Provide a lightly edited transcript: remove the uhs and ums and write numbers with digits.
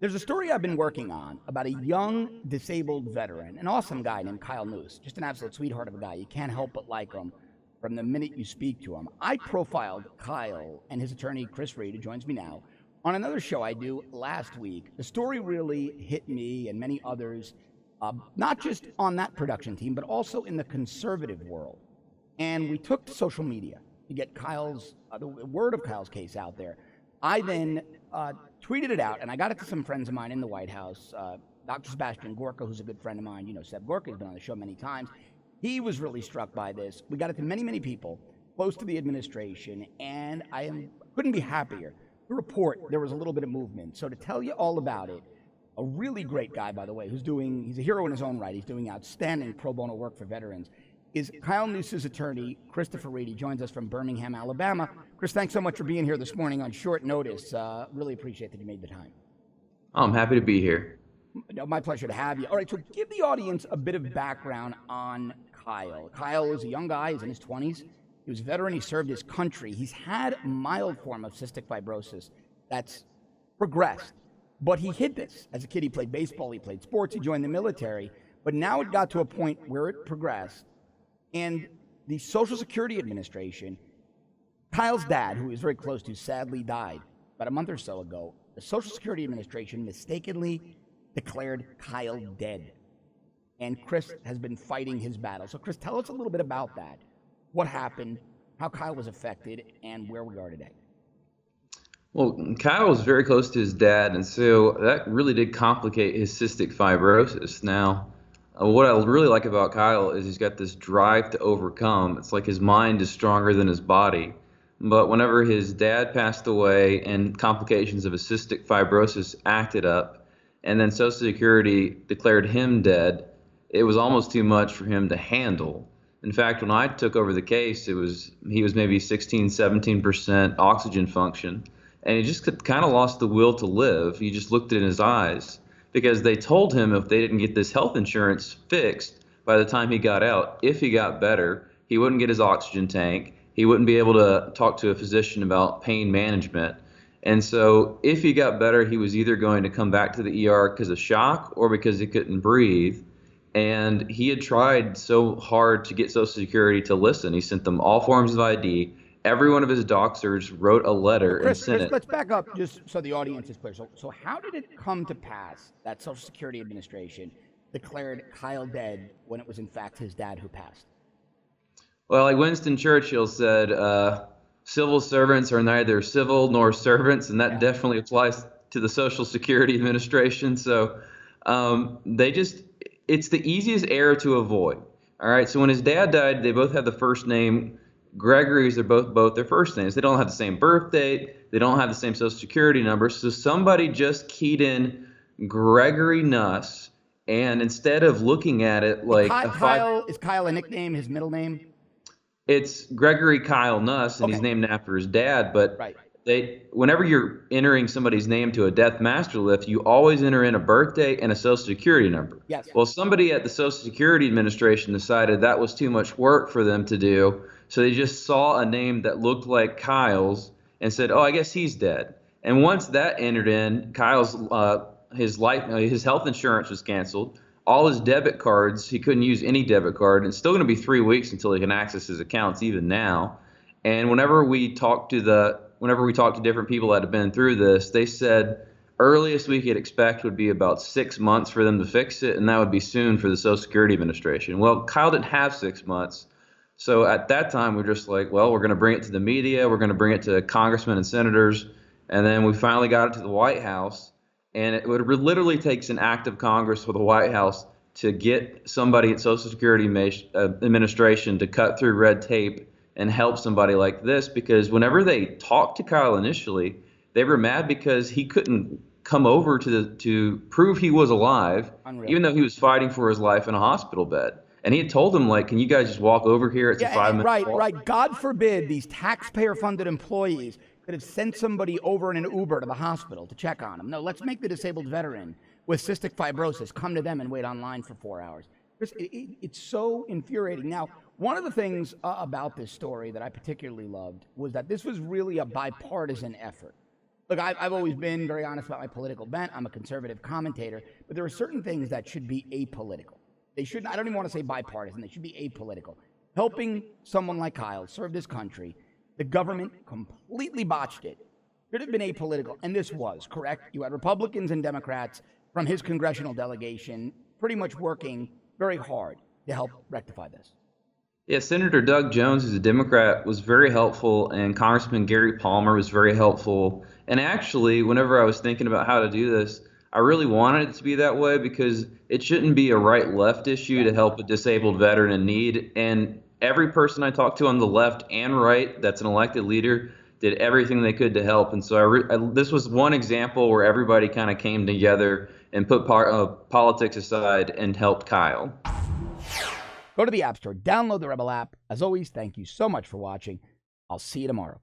There's a story I've been working on about a young disabled veteran, an awesome guy named Kyle Noose, just an absolute sweetheart of a guy. You can't help but like him from the minute you speak to him. I profiled Kyle and his attorney, Chris Reed, who joins me now, on another show I do last week. The story really hit me and many others, not just on that production team, but also in the conservative world. And we took to social media to get the word of Kyle's case out there. I then tweeted it out, and I got it to some friends of mine in the White House. Dr. Sebastian Gorka, who's a good friend of mine. You know, Seb Gorka has been on the show many times. He was really struck by this. We got it to many, many people close to the administration, and couldn't be happier to report there was a little bit of movement. So to tell you all about it, a really great guy, by the way, he's a hero in his own right. He's doing outstanding pro bono work for veterans, is Kyle Noose's attorney, Christopher Reed. He joins us from Birmingham, Alabama. Chris, thanks so much for being here this morning on short notice. Really appreciate that you made the time. Oh, I'm happy to be here. No, my pleasure to have you. All right, so give the audience a bit of background on Kyle. Kyle is a young guy. He's in his 20s. He was a veteran. He served his country. He's had a mild form of cystic fibrosis that's progressed. But he hid this. As a kid, he played baseball. He played sports. He joined the military. But now it got to a point where it progressed. And the Social Security Administration, Kyle's dad, who he was very close to, sadly died about a month or so ago. The Social Security Administration mistakenly declared Kyle dead. And Chris has been fighting his battle. So, Chris, tell us a little bit about that. What happened, how Kyle was affected, and where we are today. Well, Kyle was very close to his dad, and so that really did complicate his cystic fibrosis. Now, what I really like about Kyle is he's got this drive to overcome. It's like his mind is stronger than his body. But whenever his dad passed away and complications of his cystic fibrosis acted up, and then Social Security declared him dead, it was almost too much for him to handle. In fact, when I took over the case, he was maybe 16, 17% oxygen function, and he just kind of lost the will to live. You just looked in his eyes, because they told him if they didn't get this health insurance fixed by the time he got out, if he got better, he wouldn't get his oxygen tank. He wouldn't be able to talk to a physician about pain management. And so if he got better, he was either going to come back to the ER because of shock or because he couldn't breathe. And he had tried so hard to get Social Security to listen. He sent them all forms of ID. Every one of his doctors wrote a letter and sent it. Let's back up just so the audience is clear. So how did it come to pass that Social Security Administration declared Kyle dead when it was in fact his dad who passed? Well, like Winston Churchill said, civil servants are neither civil nor servants, and that definitely applies to the Social Security Administration. So it's the easiest error to avoid. All right, so when his dad died, they both had the first name Gregory's. They're both their first names. They don't have the same birth date. They don't have the same Social Security number. So somebody just keyed in Gregory Nuss, and instead of looking at it like is Kyle a nickname? His middle name? It's Gregory Kyle Nuss, and he's named after his dad. But whenever you're entering somebody's name to a death master list, you always enter in a birth date and a Social Security number. Yes. Well, somebody at the Social Security Administration decided that was too much work for them to do, so they just saw a name that looked like Kyle's and said, "Oh, I guess he's dead." And once that entered in, Kyle's his health insurance was canceled. All his debit cards, he couldn't use any debit card. It's still going to be 3 weeks until he can access his accounts, even now. And whenever we talked to different people that have been through this, they said earliest we could expect would be about 6 months for them to fix it, and that would be soon for the Social Security Administration. Well, Kyle didn't have 6 months. So at that time, we're just like, well, we're going to bring it to the media. We're going to bring it to congressmen and senators. And then we finally got it to the White House. And it literally takes an act of Congress for the White House to get somebody at Social Security Administration to cut through red tape and help somebody like this. Because whenever they talked to Kyle initially, they were mad because he couldn't come over to prove he was alive, even though he was fighting for his life in a hospital bed. And he had told them, like, can you guys just walk over here? It's a 5-minute walk. Right. God forbid these taxpayer-funded employees could have sent somebody over in an Uber to the hospital to check on him. No, let's make the disabled veteran with cystic fibrosis come to them and wait online for 4 hours. It's so infuriating. Now, one of the things about this story that I particularly loved was that this was really a bipartisan effort. Look, I've always been very honest about my political bent. I'm a conservative commentator, but there are certain things that should be apolitical. They shouldn't, I don't even want to say bipartisan, they should be apolitical. Helping someone like Kyle serve this country, the government completely botched it. Should have been apolitical, and this was, correct? You had Republicans and Democrats from his congressional delegation pretty much working very hard to help rectify this. Yeah, Senator Doug Jones, who's a Democrat, was very helpful, and Congressman Gary Palmer was very helpful. And actually, whenever I was thinking about how to do this, I really wanted it to be that way because it shouldn't be a right-left issue to help a disabled veteran in need. And every person I talked to on the left and right that's an elected leader did everything they could to help. And so this was one example where everybody kind of came together and put politics aside and helped Kyle. Go to the App Store, download the Rebel app. As always, thank you so much for watching. I'll see you tomorrow.